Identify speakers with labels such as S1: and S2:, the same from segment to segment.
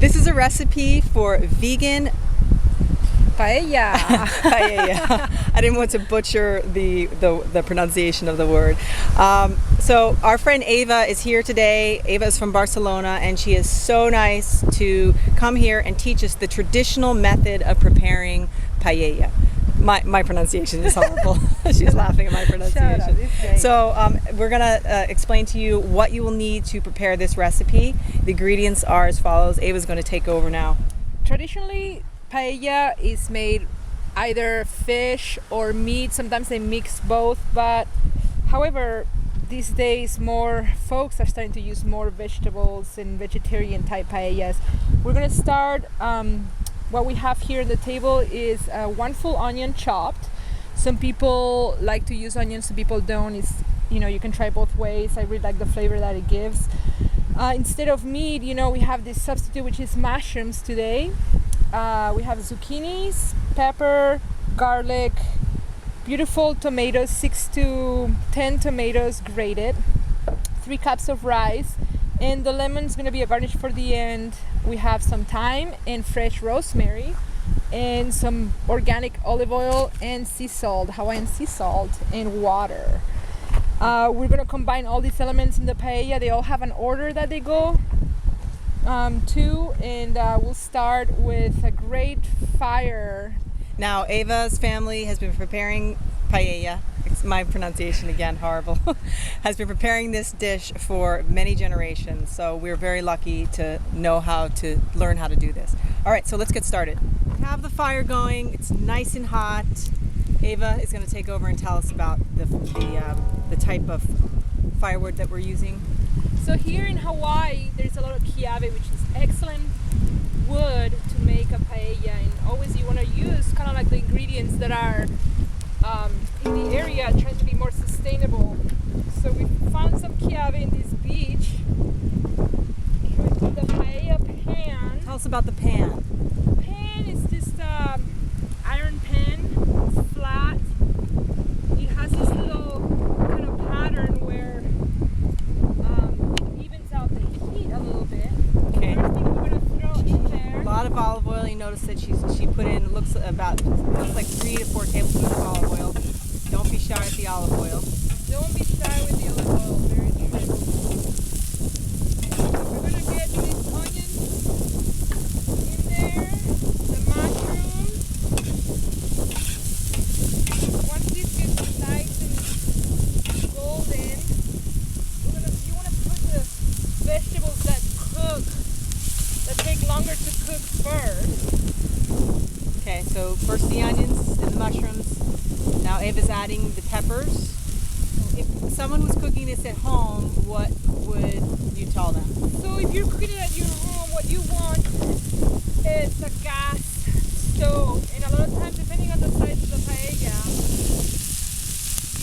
S1: This is a recipe for vegan
S2: Paella.
S1: paella. I didn't want to butcher the pronunciation of the word. So our friend Ava is here today. Ava is from Barcelona, and she is so nice to come here and teach us the traditional method of preparing paella. My pronunciation is horrible. She's laughing at my pronunciation. So we're going to explain to you what you will need to prepare this recipe. The ingredients are as follows. Ava's going to take over now.
S2: Traditionally, paella is made either fish or meat. Sometimes they mix both, but however, these days more folks are starting to use more vegetables and vegetarian type paellas. We're going to start. What we have here on the table is one full onion chopped. Some people like to use onions, some people don't. You can try both ways. I really like the flavor that it gives. Instead of meat, we have this substitute, which is mushrooms today. We have zucchinis, pepper, garlic, beautiful tomatoes, 6 to 10 tomatoes grated, 3 cups of rice, and the lemon's going to be a garnish for the end. We have some thyme and fresh rosemary and some organic olive oil and sea salt, Hawaiian sea salt, and water. We're going to combine all these elements in the paella. They all have an order that they go to, and we'll start with a great fire.
S1: Now, Ava's family has been preparing paella. It's my pronunciation again, horrible. Has been preparing this dish for many generations, so we're very lucky to know how to learn how to do this. All right, so let's get started. We have the fire going. It's nice and hot. Ava is going to take over and tell us about the type of firewood that we're using.
S2: So here in Hawaii, there's a lot of kiawe, which is excellent wood to make a paella, and always you want to use kind of like the ingredients that are in the area, trying to be more sustainable. So we found some kiawe in this beach. Here we put the paella pan.
S1: Tell us about the pan.
S2: The pan is just iron pan. It's flat. It has this little kind of pattern where it evens out the heat a little bit.
S1: Okay.
S2: First thing we're going to throw in there.
S1: A lot of olive oil. You notice that she put in looks like 3 to 4 tablespoons of olive oil. Don't be shy at the olive oil.
S2: Don't be shy with the olive oil. Very true. So we're gonna get these onions in there, the mushrooms. Once this gets nice and golden, you wanna put the vegetables that take longer to cook first.
S1: Okay, so first the onions and the mushrooms. Now Ava's adding the peppers. If someone was cooking this at home, what would you tell them?
S2: So if you're cooking it at your home, what you want is a gas stove. And a lot of times, depending on the size of the paella,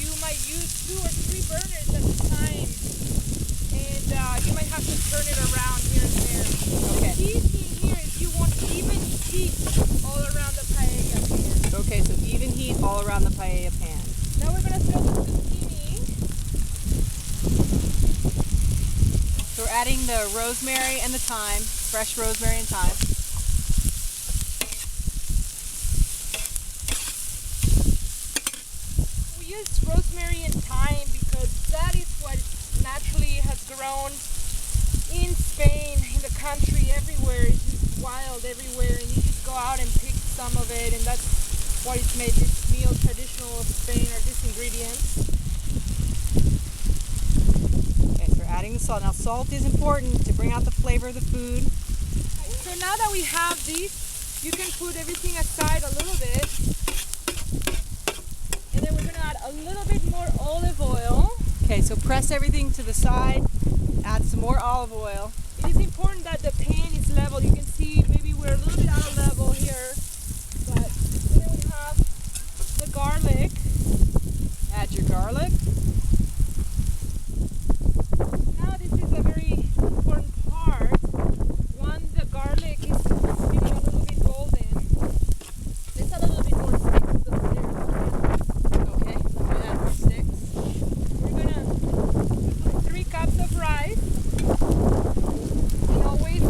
S2: you might use 2 or 3 burners at a time. And you might have to turn it around here and there.
S1: Okay.
S2: The key thing here is you want even heat all around the paella pan.
S1: Okay, so even heat all around the paella pan.
S2: Now we're going to throw the zucchini.
S1: So we're adding the rosemary and the thyme, fresh rosemary and thyme.
S2: We use rosemary and thyme because that is what naturally has grown in Spain, in the country, everywhere. It's just wild everywhere, and you just go out and pick some of it, and that's what it's made this meal traditional of Spain, are these ingredients.
S1: Okay, so we're adding the salt. Now salt is important to bring out the flavor of the food.
S2: So now that we have these, you can put everything aside a little bit, and then we're going to add a little bit more olive oil.
S1: Okay, so press everything to the side, add some more olive oil.
S2: It is important that the pan is level. You can see maybe we're a little bit out of level here, but then we have the garlic.
S1: Add your garlic.
S2: Now this is a very important part. Once the garlic is getting a little bit golden, there's a little bit more sticks over there.
S1: Okay, we're gonna add more sticks.
S2: We're gonna put 3 cups of rice, and always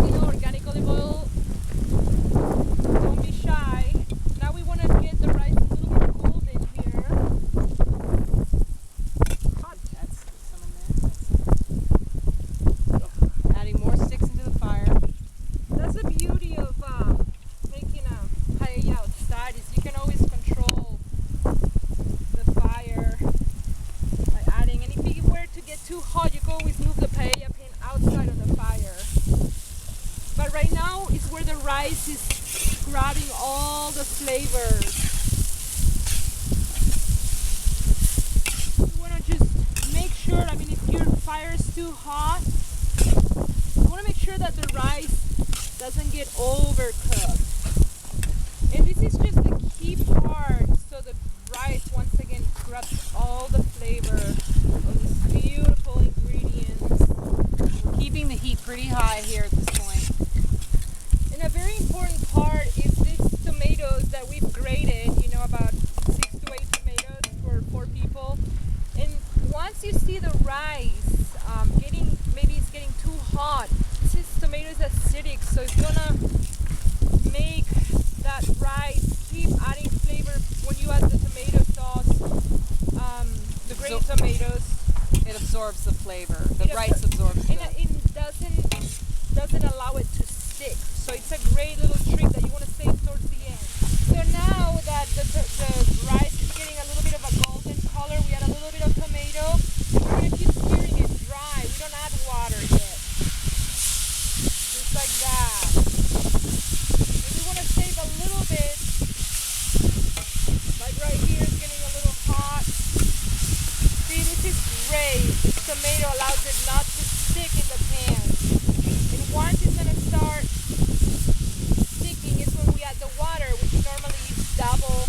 S2: But right now is where the rice is grabbing all the flavors. You want to just make sure, I mean, if your fire is too hot, you want to make sure that the rice doesn't get overcooked. And this is just the key part, so the rice once again grabs all the flavor of these beautiful ingredients.
S1: We're keeping the heat pretty high here at this point.
S2: And a very important part is these tomatoes that we've grated, you know, about 6 to 8 tomatoes for 4 people. And once you see the rice maybe it's getting too hot, this tomato is acidic, so it's gonna make that rice keep adding flavor when you add the tomato sauce, the grated tomatoes.
S1: It absorbs the flavor. The rice absorbs
S2: and
S1: it.
S2: it doesn't allow it to stick. So it's a great little trick that you want to save towards the end. So now that the rice is getting a little bit of a golden color, we add a little bit of tomato. We're going to keep stirring it dry. We don't add water yet. Just like that. And we want to save a little bit. Like right here, it's getting a little hot. See, this is great. This tomato allows it not to stick in the pan. And once it's going to start sticking is when we add the water, which normally is double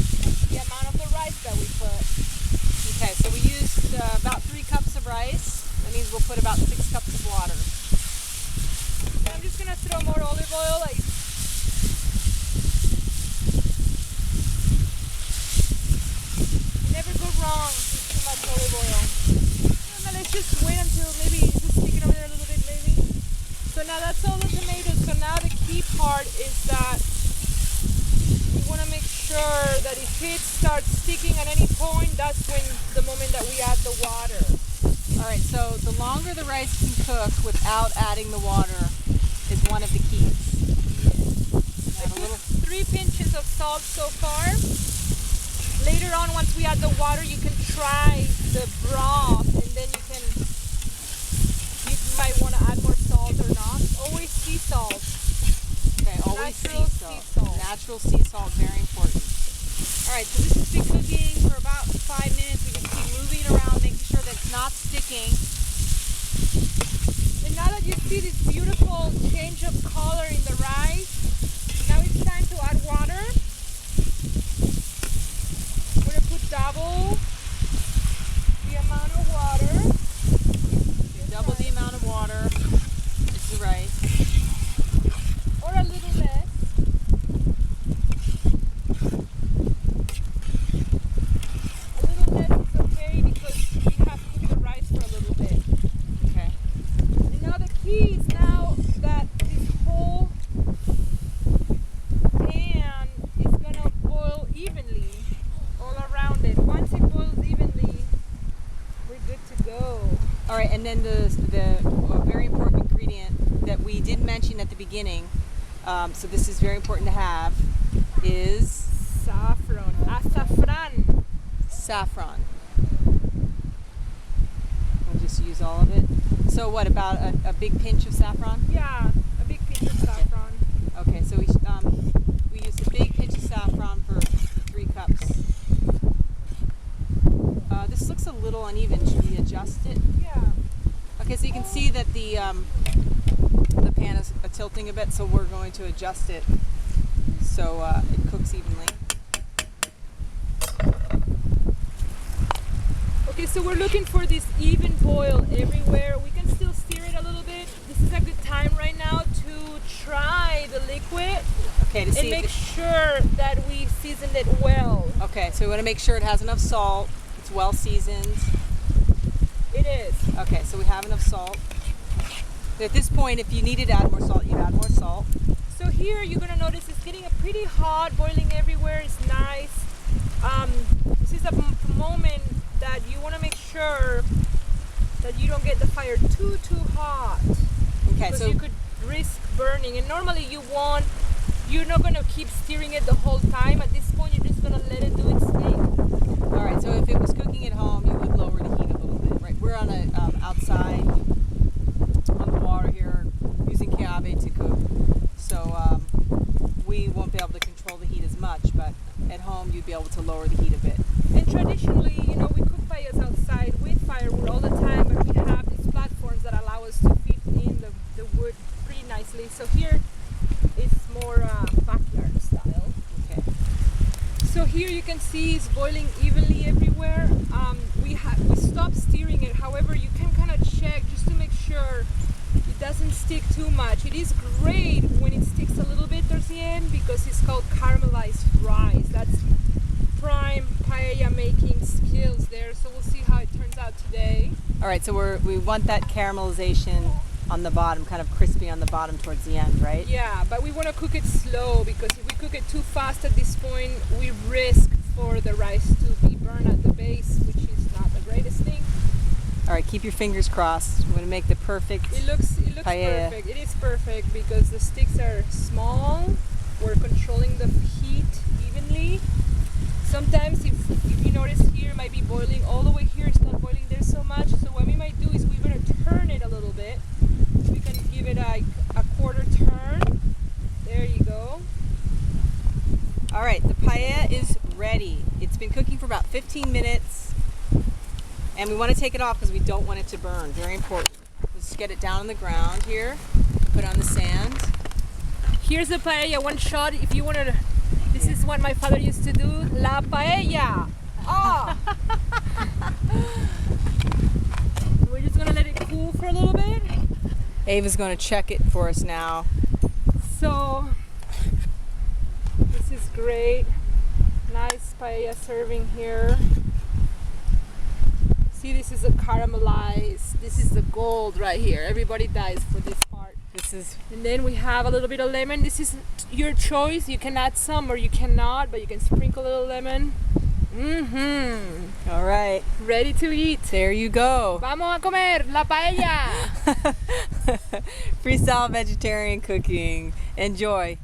S2: the amount of the rice that we put.
S1: Okay, so we used about 3 cups of rice. That means we'll put about 6 cups of water.
S2: And I'm just going to throw more olive oil. You never go wrong with too much olive oil. And then let's just wait until maybe it's just sticking over there a little bit maybe. So now that's all the tomatoes. So now the key part is that we want to make sure that if it starts sticking at any point, that's when the moment that we add the water.
S1: All right, so the longer the rice can cook without adding the water is one of the keys.
S2: I put 3 pinches of salt so far. Later on, once we add the water, you can try the broth, and then you might want to add more salt or not. Always sea salt.
S1: Okay, always
S2: Natural sea salt.
S1: Natural sea salt, very important.
S2: All right, so this has been cooking for about 5 minutes. We just keep moving it around, making sure that it's not sticking. And now that you see this beautiful change of color in the rice, now it's time to add water. We're going to put double the amount of water.
S1: Double the amount of water. It's the rice.
S2: Or a little less. A little less is okay because we have cooked the rice for a little bit.
S1: Okay.
S2: And now the key is now that this whole pan is gonna boil evenly all around it. Once it boils evenly, we're good to go.
S1: All right, and then the very important ingredient that we did mention at the beginning, so this is very important to have, is
S2: Saffron. Azafran.
S1: saffron. We'll just use all of it. So what, about a big pinch of saffron?
S2: Yeah, a big pinch of saffron.
S1: Okay, so we used a big pinch of saffron for 3 cups. This looks a little uneven. Should we adjust it?
S2: Yeah.
S1: Okay, so you can see that the pan is tilting a bit, so we're going to adjust it so it cooks evenly.
S2: Okay, so we're looking for this even boil everywhere. We can still stir it a little bit. This is a good time right now to try the liquid
S1: Okay, to
S2: and
S1: see
S2: make
S1: if
S2: sure that we seasoned it well.
S1: okay, so we want to make sure it has enough salt. It's well seasoned.
S2: It is.
S1: Okay, so we have enough salt. At this point, if you needed to add more salt, you'd add more salt.
S2: So here you're gonna notice it's getting a pretty hot, boiling everywhere. It's nice. This is a moment that you want to make sure that you don't get the fire too hot.
S1: Okay,
S2: Because
S1: so
S2: you could risk burning. And normally you're not gonna keep stirring it the whole time. At this point, you're just gonna let it do its thing.
S1: all right. So if it was cooking at home, you would lower the heat a little bit, right? We're on a outside on the water here, using Kiabe to cook. at home you'd be able to lower the heat a bit.
S2: And traditionally, you know, we cook paellas outside with firewood all the time, but we have these platforms that allow us to fit in the wood pretty nicely. So here it's more backyard style.
S1: Okay.
S2: So here you can see it's boiling evenly everywhere. We stopped stirring it. However, you can kind of check just to make sure it doesn't stick too much. It is great when it sticks a little bit towards the end because it's called caramelized rice. That's prime paella making skills there. So we'll see how it turns out today.
S1: All right, so we want that caramelization on the bottom, kind of crispy on the bottom towards the end, right?
S2: Yeah, but we want to cook it slow because if we cook it too fast at this point, we risk for the rice to be burned at the base, which is not the greatest thing.
S1: All right, keep your fingers crossed. We're gonna make the perfect.
S2: It looks
S1: paella.
S2: perfect. It is perfect because the sticks are small. We're controlling the heat evenly. Sometimes if you notice here, it might be boiling all the way here. It's not boiling there so much. So what we might do is we're gonna turn it a little bit. We can give it a quarter turn. There you go.
S1: All right, the paella is ready. It's been cooking for about 15 minutes, and we want to take it off because we don't want it to burn. Very important. Let's get it down on the ground here. Put it on the sand.
S2: Here's the paella, one shot. If you want to, this is what my father used to do. La paella. Oh. We're just gonna let it cool for a little bit.
S1: Ava's going to check it for us now.
S2: So this is great. Nice paella serving here. See, this is a caramelized. This is the gold right here. Everybody dies for this part. And then we have a little bit of lemon. This is your choice. You can add some or you cannot, but you can sprinkle a little lemon.
S1: All right.
S2: Ready to eat.
S1: There you go.
S2: Vamos a comer la paella.
S1: Freestyle vegetarian cooking. Enjoy.